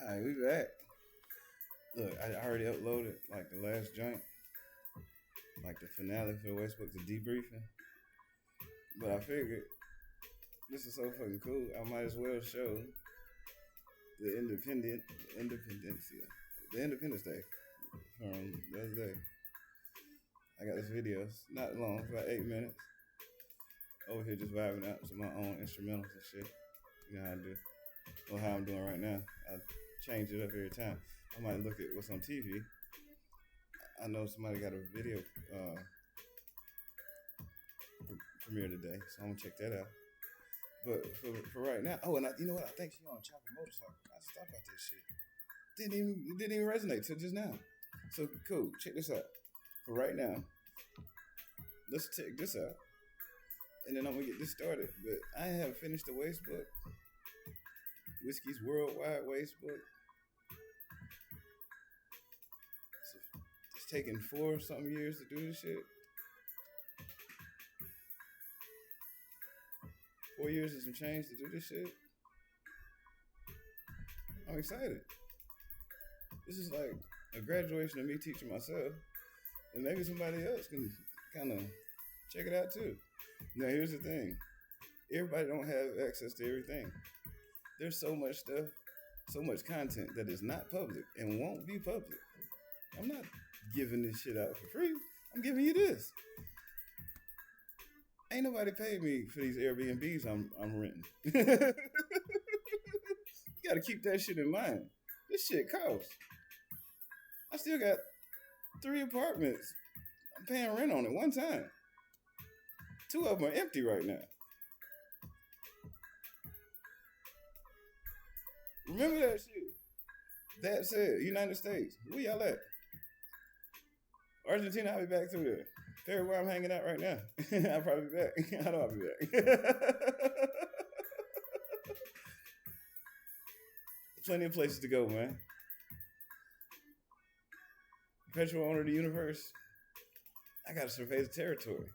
Alright, we back. Look, I already uploaded like the last joint, like the finale for the Westbrook, the debriefing. But I figured this is so fucking cool. I might as well show the Independence Day from the other day. I got this video. It's not long, it's about 8 minutes. Over here just vibing out to my own instrumentals and shit. You know how I do. Or how I'm doing right now. I change it up every time. I might look at what's on TV. I know somebody got a video premiere today, so I'm gonna check that out. But for right now, oh, and you know what? I think she on a chopper motorcycle. I just thought about this shit. It didn't even resonate till just now. So cool. Check this out. For right now, let's check this out, and then I'm gonna get this started. But I have finished the waste book, Whiskey's Worldwide Waste Book. It's taken 4 something years to do this shit. 4 years and some change to do this shit. I'm excited. This is like a graduation of me teaching myself, and maybe somebody else can kind of check it out too. Now here's the thing: everybody don't have access to everything. There's so much stuff, so much content that is not public and won't be public. I'm not giving this shit out for free. I'm giving you this. Ain't nobody paid me for these Airbnbs I'm renting. You gotta keep that shit in mind. This shit costs. I still got 3 apartments. I'm paying rent on it one time. 2 of them are empty right now. Remember that shit. That said, United States, where y'all at? Argentina, I'll be back through there. Paraguay, I'm hanging out right now. I'll probably be back. I know I'll be back. Plenty of places to go, man. Perpetual owner of the universe. I gotta survey the territory.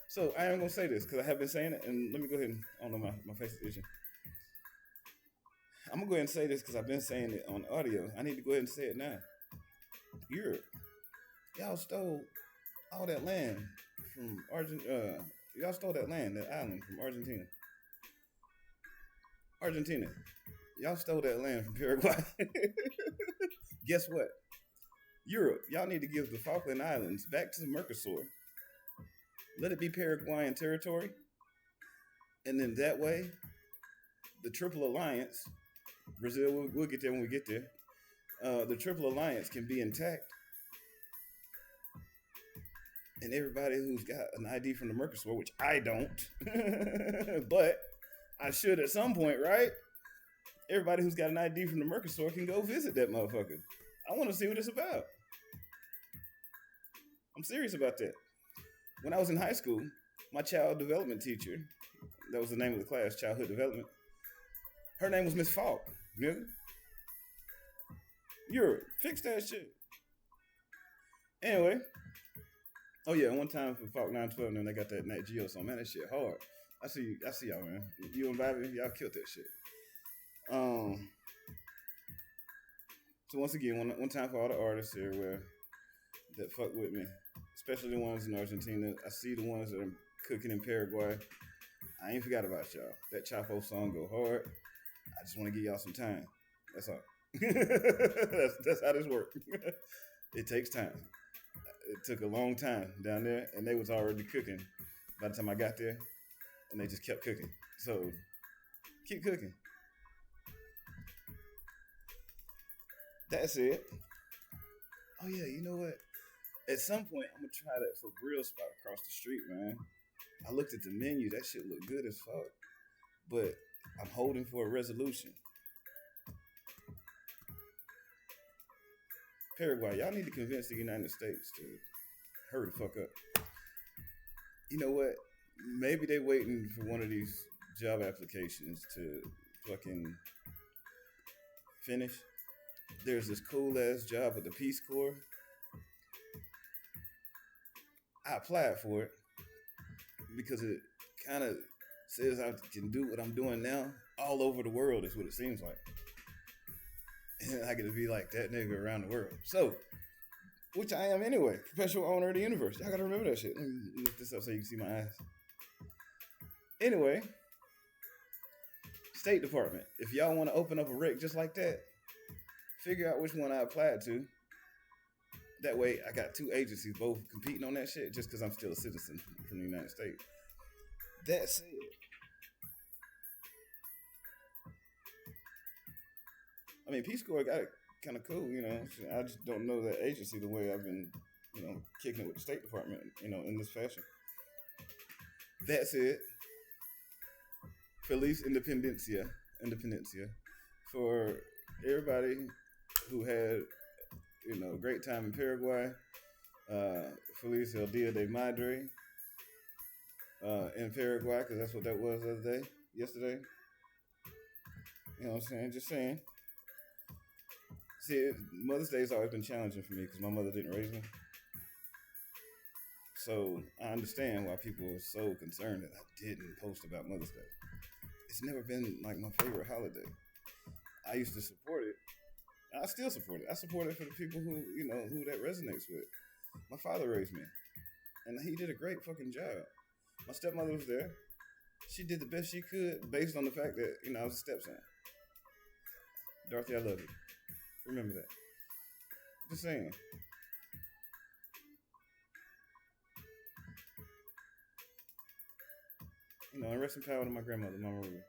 So I am gonna say this because I have been saying it, and let me go ahead and I don't know my face is itching. I'm gonna go ahead and say this because I've been saying it on audio. I need to go ahead and say it now. Europe, y'all stole all that land from Argentina. Y'all stole that land, that island from Argentina. Argentina, y'all stole that land from Paraguay. Guess what? Europe, y'all need to give the Falkland Islands back to the Mercosur. Let it be Paraguayan territory. And then that way, the Triple Alliance, Brazil, we'll get there when we get there. The Triple Alliance can be intact. And everybody who's got an ID from the Mercosur, which I don't, but I should at some point, right? Everybody who's got an ID from the Mercosur can go visit that motherfucker. I want to see what it's about. I'm serious about that. When I was in high school, my child development teacher, that was the name of the class, childhood development, her name was Miss Falk, nigga. Europe, fix that shit. Anyway, oh yeah, one time for Falk 912, and then they got that Nat Geo song. Man, that shit hard. I see y'all, man. You and Bobby, y'all killed that shit. So once again, one time for all the artists everywhere that fuck with me, especially the ones in Argentina. I see the ones that are cooking in Paraguay. I ain't forgot about y'all. That Chapo song go hard. I just want to give y'all some time. That's all. that's how this works. It takes time. It took a long time down there, and they was already cooking by the time I got there, and they just kept cooking. So keep cooking. That's it. Oh yeah, you know what? At some point, I'm gonna try that for real spot across the street, man. I looked at the menu. That shit looked good as fuck. But I'm holding for a resolution. Paraguay, y'all need to convince the United States to hurry the fuck up. You know what? Maybe they waiting for one of these job applications to fucking finish. There's this cool ass job at the Peace Corps. I applied for it because it kind of says I can do what I'm doing now all over the world is what it seems like. And I get to be like that nigga around the world. So, which I am anyway, perpetual owner of the universe. Y'all gotta remember that shit. Let me lift this up so you can see my eyes. Anyway, State Department. If y'all want to open up a rec just like that, figure out which one I applied to. That way, I got two agencies both competing on that shit just because I'm still a citizen from the United States. That said, I mean, Peace Corps got it kind of cool, you know. I just don't know that agency the way I've been, you know, kicking it with the State Department, you know, in this fashion. That said, Feliz Independencia, for everybody who had, you know, a great time in Paraguay. Feliz El Dia de Madre in Paraguay, because that's what that was yesterday. You know what I'm saying? Just saying. See, Mother's Day has always been challenging for me because my mother didn't raise me. So I understand why people are so concerned that I didn't post about Mother's Day. It's never been like my favorite holiday. I used to support it. I still support it. I support it for the people who, you know, who that resonates with. My father raised me, and he did a great fucking job. My stepmother was there. She did the best she could based on the fact that, you know, I was a stepson. Dorothy, I love you. Remember that. Just saying. You know, and rest in power to my grandmother, Mama Ruby.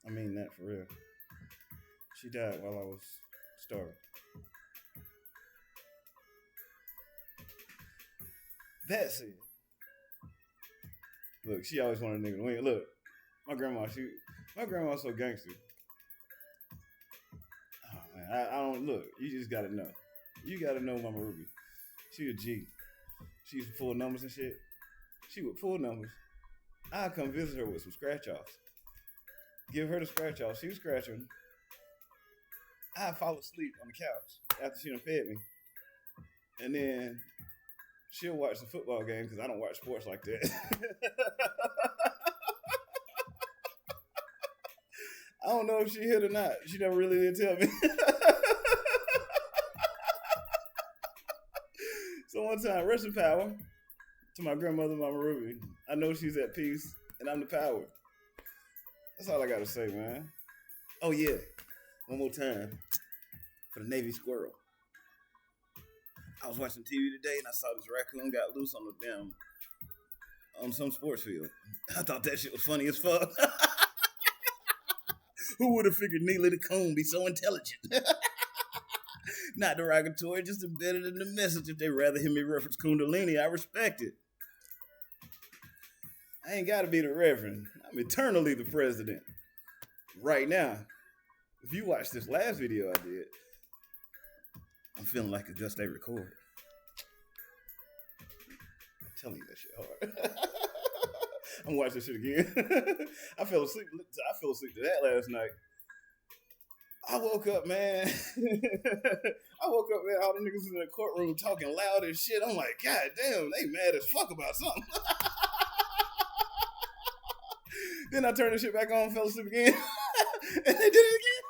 I mean that for real. She died while I was starving. That's it. Look, she always wanted a nigga to win. Look, my grandma's so gangster. Oh man, I don't look. You just gotta know. You gotta know Mama Ruby. She a G. She used to pull numbers and shit. She would pull numbers. I'd come visit her with some scratch offs. Give her the scratch off. She was scratching. I'd fall asleep on the couch after she done fed me. And then she'll watch the football game because I don't watch sports like that. I don't know if she hit or not. She never really did tell me. So one time, rest in power to my grandmother, Mama Ruby. I know she's at peace, and I'm the power. That's all I gotta say, man. Oh yeah, one more time for the Navy squirrel. I was watching TV today, and I saw this raccoon got loose on the on some sports field. I thought that shit was funny as fuck. Who would have figured Neely the Coon be so intelligent? Not derogatory, just embedded in the message. If they rather hear me reference Kundalini, I respect it. I ain't gotta be the reverend. I'm eternally the president. Right now, if you watch this last video I did, I'm feeling like Auguste Record. I'm telling you that shit hard. I'm watching this shit again. I fell asleep to that last night. I woke up, man. All the niggas in the courtroom talking loud and shit. I'm like, God damn, they mad as fuck about something. Then I turned the shit back on, fell asleep again. And they did it again.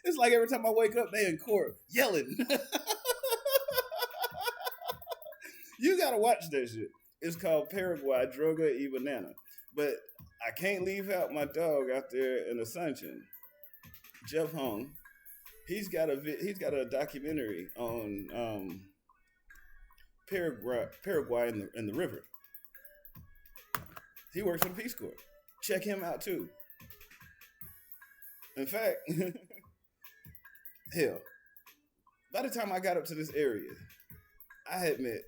It's like every time I wake up, they in court yelling. You gotta watch that shit. It's called Paraguay, Droga y Banana. But I can't leave out my dog out there in Ascension. Jeff Hong, he's got a documentary on Paraguay in the river. He works for the Peace Corps. Check him out too. In fact, hell, by the time I got up to this area, I had met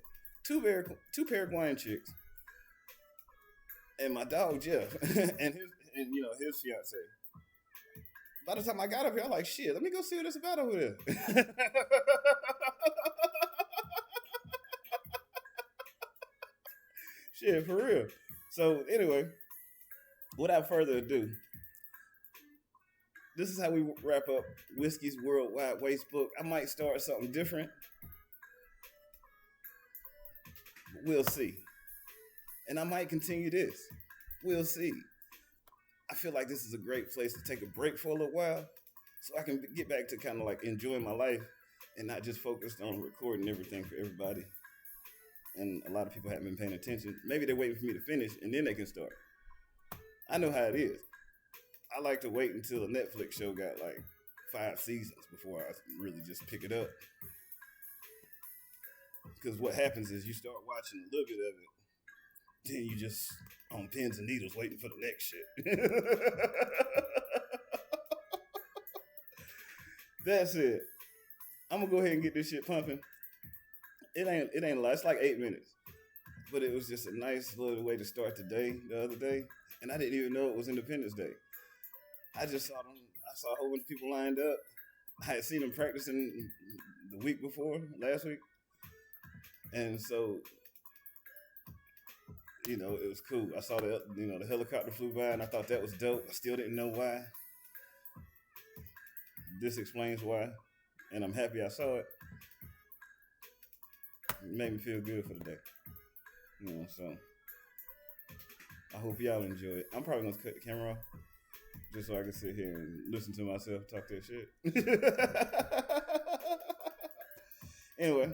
two Paraguayan chicks and my dog Jeff and his fiance. By the time I got up here, I'm like, shit, let me go see what it's about over there. Shit, for real. So, anyway, without further ado, this is how we wrap up Whiskey's Worldwide Waste book. I might start something different. We'll see. And I might continue this. We'll see. I feel like this is a great place to take a break for a little while so I can get back to kind of like enjoying my life and not just focused on recording everything for everybody. And a lot of people haven't been paying attention. Maybe they're waiting for me to finish and then they can start. I know how it is. I like to wait until a Netflix show got like 5 seasons before I really just pick it up. Because what happens is you start watching a little bit of it, then you just on pins and needles waiting for the next shit. That's it. I'm gonna go ahead and get this shit pumping. It ain't a lot. It's like 8 minutes, but it was just a nice little way to start the day the other day, and I didn't even know it was Independence Day. I just saw them. I saw a whole bunch of people lined up. I had seen them practicing the week before, last week, and so it was cool. I saw the helicopter flew by, and I thought that was dope. I still didn't know why. This explains why, and I'm happy I saw it. It made me feel good for the day. So I hope y'all enjoy it. I'm probably gonna cut the camera off just so I can sit here and listen to myself talk that shit. Anyway,